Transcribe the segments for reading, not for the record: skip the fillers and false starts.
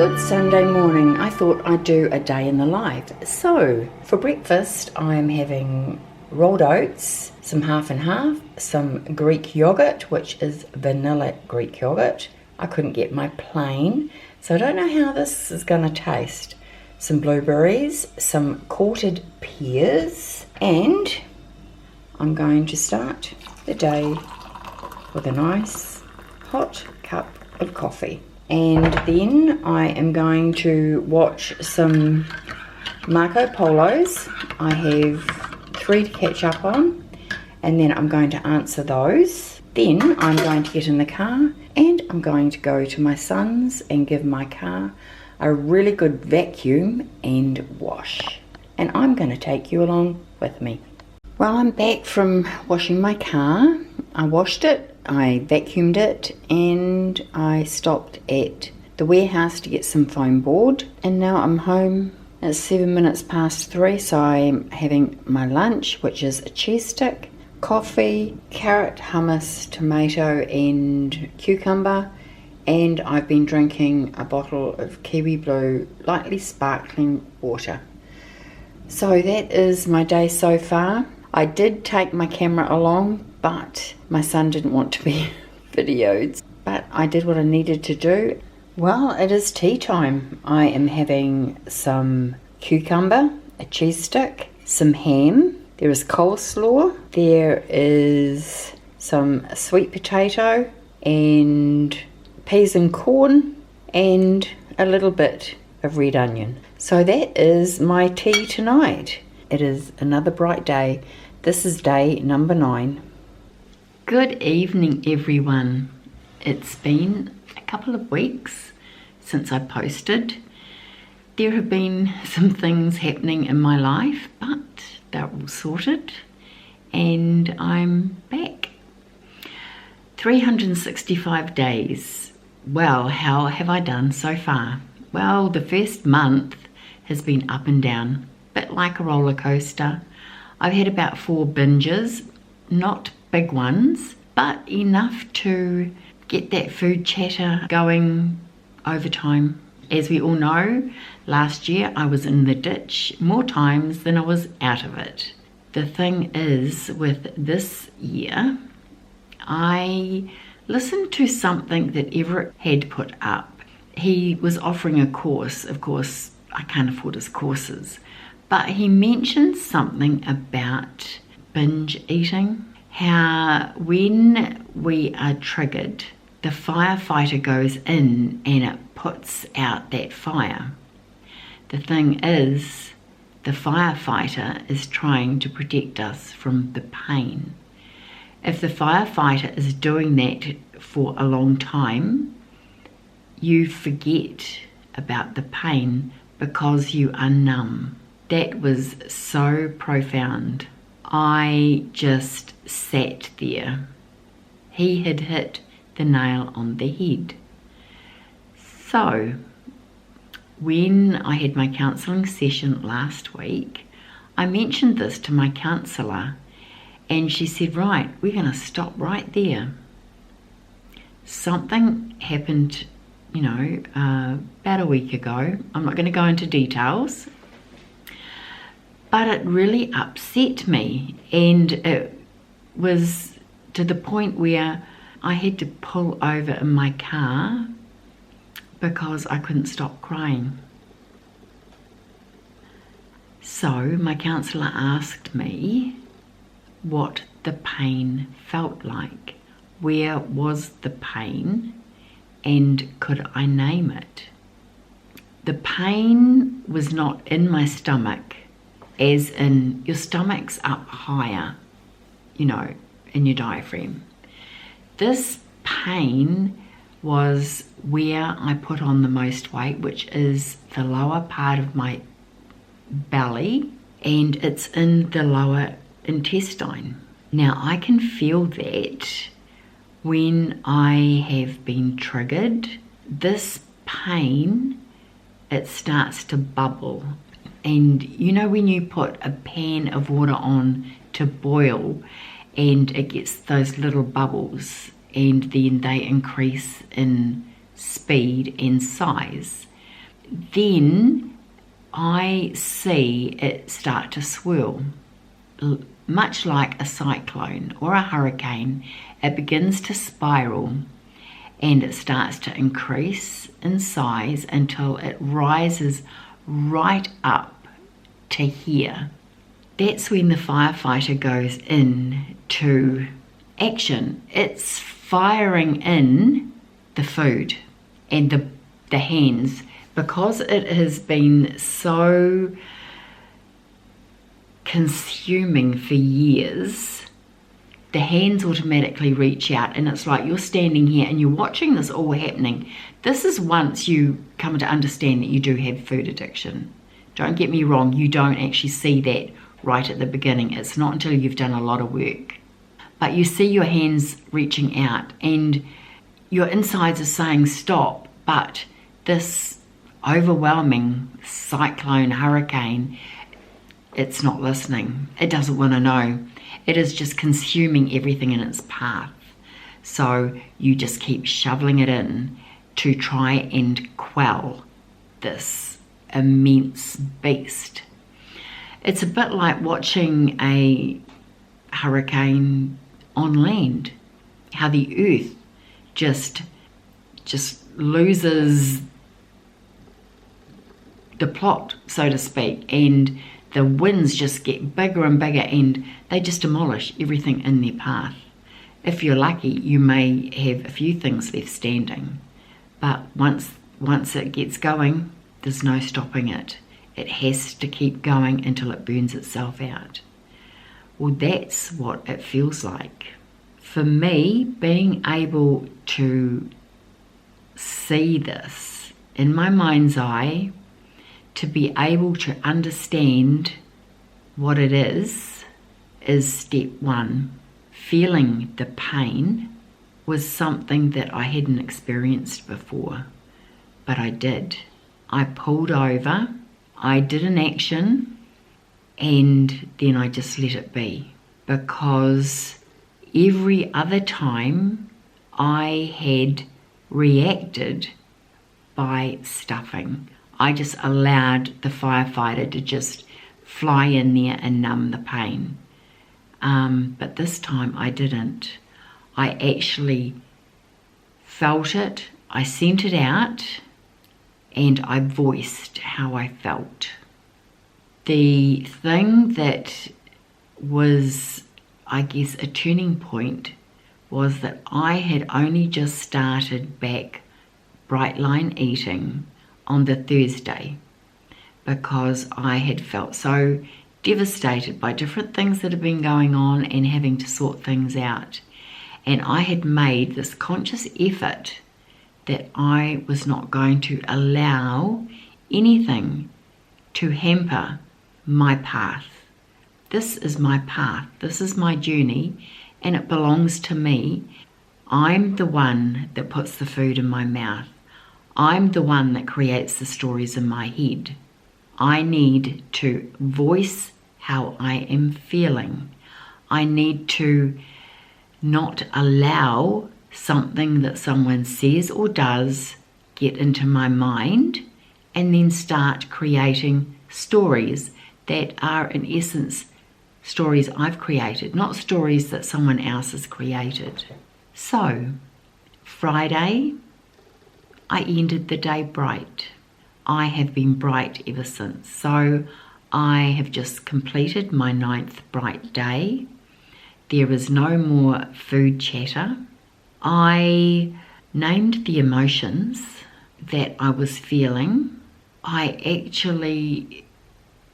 Good Sunday morning. I thought I'd do a day in the life. So, for breakfast, I'm having rolled oats, some half and half, some Greek yogurt, which is vanilla Greek yogurt. I couldn't get my plain, so I don't know how this is going to taste. Some blueberries, some quartered pears, and I'm going to start the day with a nice hot cup of coffee. And then I am going to watch some Marco Polos. I have 3 to catch up on, and then I'm going to answer those. Then I'm going to get in the car and I'm going to go to my son's and give my car a really good vacuum and wash. And I'm going to take you along with me. Well, I'm back from washing my car. I washed it, I vacuumed it, and I stopped at the warehouse to get some foam board. And now I'm home. It's 7 minutes past 3, so I'm having my lunch, which is a cheese stick, coffee, carrot, hummus, tomato and cucumber, and I've been drinking a bottle of Kiwi Blue lightly sparkling water. So that is my day so far. I did take my camera along, but my son didn't want to be videoed. But I did what I needed to do. Well, it is tea time. I am having some cucumber, a cheese stick, some ham. There is coleslaw. There is some sweet potato and peas and corn and a little bit of red onion. So that is my tea tonight. It is another bright day. This is day number 9. Good evening, everyone. It's been a couple of weeks since I posted. There have been some things happening in my life, but they're all sorted and I'm back. 365 days. Well, how have I done so far? Well, the first month has been up and down, a bit like a roller coaster. I've had about 4 binges, not big ones, but enough to get that food chatter going over time. As we all know, last year I was in the ditch more times than I was out of it. The thing is, with this year, I listened to something that Everett had put up. He was offering a course. Of course, I can't afford his courses, but he mentioned something about binge eating. How when we are triggered, the firefighter goes in and it puts out that fire. The thing is, the firefighter is trying to protect us from the pain. If the firefighter is doing that for a long time, you forget about the pain because you are numb. That was so profound. I just sat there. He had hit the nail on the head. So, when I had my counselling session last week, I mentioned this to my counsellor and she said, right, we're going to stop right there. Something happened, about a week ago. I'm not going to go into details, but it really upset me, and it was to the point where I had to pull over in my car because I couldn't stop crying. So my counsellor asked me what the pain felt like. Where was the pain and could I name it? The pain was not in my stomach, as in your stomach's up higher, in your diaphragm. This pain was where I put on the most weight, which is the lower part of my belly, and it's in the lower intestine. Now I can feel that when I have been triggered, this pain, it starts to bubble. And when you put a pan of water on to boil and it gets those little bubbles and then they increase in speed and size, then I see it start to swirl. Much like a cyclone or a hurricane, it begins to spiral and it starts to increase in size until it rises right up to here. That's when the firefighter goes into action. It's firing in the food and the hands, because it has been so consuming for years. The hands automatically reach out, and it's like you're standing here and you're watching this all happening. This is once you come to understand that you do have food addiction. Don't get me wrong, you don't actually see that right at the beginning. It's not until you've done a lot of work. But you see your hands reaching out and your insides are saying stop, but this overwhelming cyclone, hurricane, it's not listening. It doesn't want to know. It is just consuming everything in its path. So you just keep shoveling it in to try and quell this immense beast. It's a bit like watching a hurricane on land, how the earth just loses the plot, so to speak, and the winds just get bigger and bigger and they just demolish everything in their path. If you're lucky, you may have a few things left standing, but once it gets going, there's no stopping it. It has to keep going until it burns itself out. Well, that's what it feels like. For me, being able to see this in my mind's eye, to be able to understand what it is step one. Feeling the pain was something that I hadn't experienced before, but I did. I pulled over, I did an action, and then I just let it be, because every other time I had reacted by stuffing. I just allowed the firefighter to just fly in there and numb the pain. But this time I didn't. I actually felt it, I sent it out, and I voiced how I felt. The thing that was, I guess, a turning point was that I had only just started back bright line eating on the Thursday, because I had felt so devastated by different things that had been going on and having to sort things out. And I had made this conscious effort that I was not going to allow anything to hamper my path. This is my path, this is my journey, and it belongs to me. I'm the one that puts the food in my mouth. I'm the one that creates the stories in my head. I need to voice how I am feeling. I need to not allow something that someone says or does get into my mind and then start creating stories that are, in essence, stories I've created, not stories that someone else has created. So, Friday, I ended the day bright. I have been bright ever since. So I have just completed my 9th bright day. There is no more food chatter. I named the emotions that I was feeling. I actually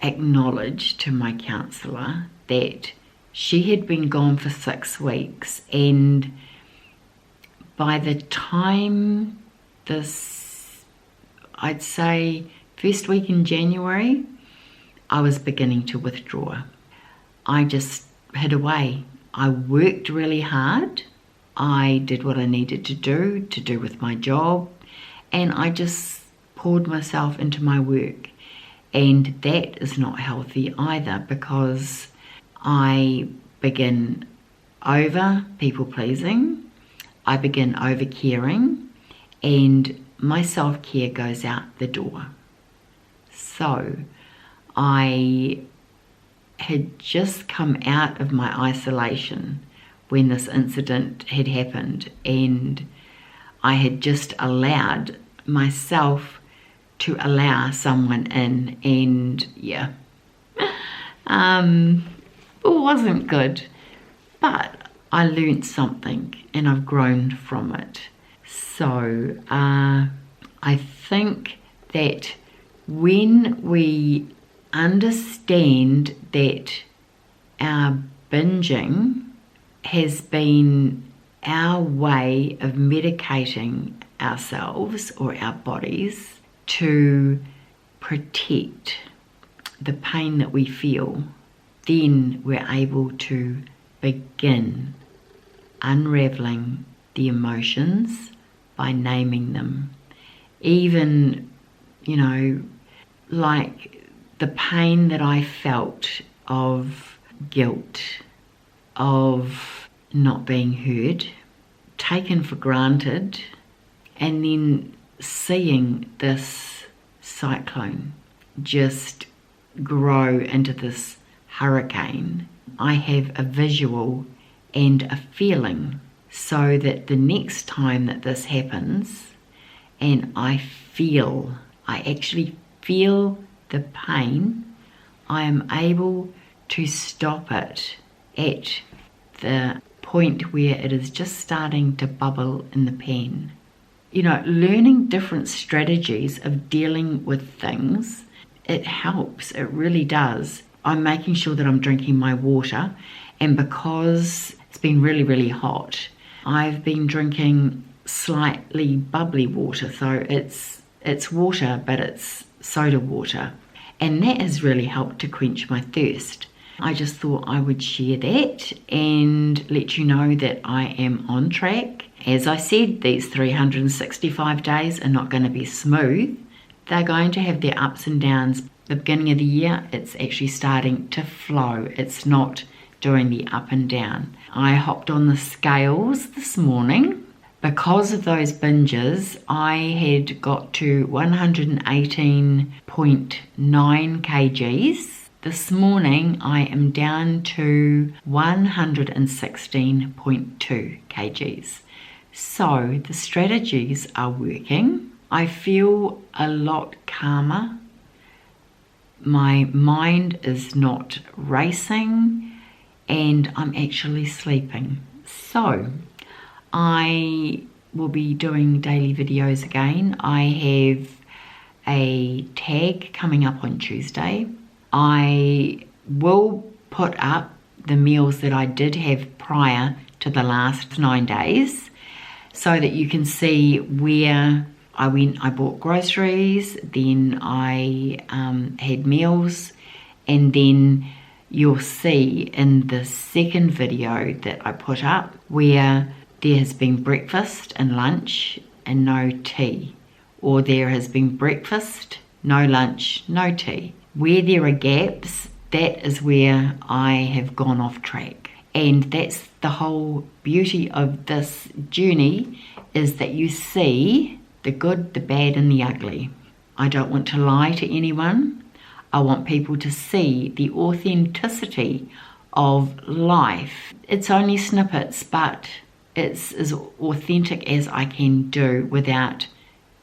acknowledged to my counsellor that she had been gone for 6 weeks, and by the time this, I'd say, first week in January, I was beginning to withdraw. I just hid away. I worked really hard. I did what I needed to do with my job, and I just poured myself into my work. And that is not healthy either, because I begin over people pleasing, I begin over caring, and my self-care goes out the door. So I had just come out of my isolation when this incident had happened, and I had just allowed myself to allow someone in, and yeah, it wasn't good, but I learned something and I've grown from it. So I think that when we understand that our binging has been our way of medicating ourselves or our bodies to protect the pain that we feel, then we're able to begin unraveling the emotions by naming them. Even, you know, like the pain that I felt of guilt, of not being heard, taken for granted, and then seeing this cyclone just grow into this hurricane. I have a visual and a feeling, so that the next time that this happens and I actually feel the pain, I am able to stop it at the point where it is just starting to bubble in the pan. You know, learning different strategies of dealing with things, it helps, it really does. I'm making sure that I'm drinking my water, and because it's been really, really hot, I've been drinking slightly bubbly water. So it's water, but it's soda water, and that has really helped to quench my thirst. I just thought I would share that and let you know that I am on track. As I said, these 365 days are not going to be smooth. They're going to have their ups and downs. The beginning of the year, it's actually starting to flow. It's not doing the up and down. I hopped on the scales this morning. Because of those binges, I had got to 118.9 kgs. This morning, I am down to 116.2 kgs. So the strategies are working. I feel a lot calmer. My mind is not racing, and I'm actually sleeping. So I will be doing daily videos again. I have a tag coming up on Tuesday. I will put up the meals that I did have prior to the last 9 days, so that you can see where I went. I bought groceries, then I had meals, and then you'll see in the second video that I put up where there has been breakfast and lunch and no tea, or there has been breakfast, no lunch, no tea. Where there are gaps, that is where I have gone off track. And that's the whole beauty of this journey, is that you see the good, the bad, and the ugly. I don't want to lie to anyone. I want people to see the authenticity of life. It's only snippets, but it's as authentic as I can do without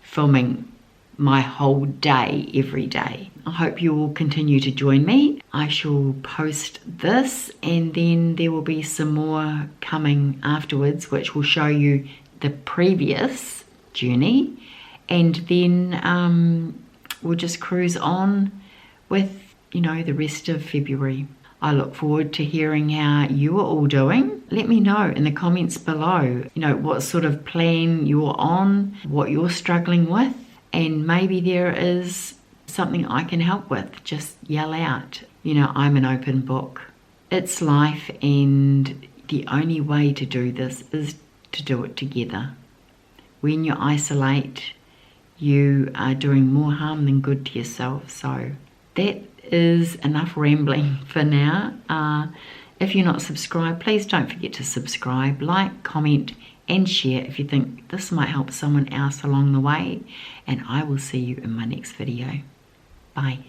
filming my whole day every day. I hope you will continue to join me. I shall post this, and then there will be some more coming afterwards, which will show you the previous journey, and then we'll just cruise on with, you know, the rest of February. I look forward to hearing how you are all doing. Let me know in the comments below, you know, what sort of plan you're on, what you're struggling with, and maybe there is something I can help with. Just yell out. You know, I'm an open book. It's life, and the only way to do this is to do it together. When you isolate, you are doing more harm than good to yourself. So that is enough rambling for now. If you're not subscribed, please don't forget to subscribe, like, comment, and share if you think this might help someone else along the way. And I will see you in my next video. Bye.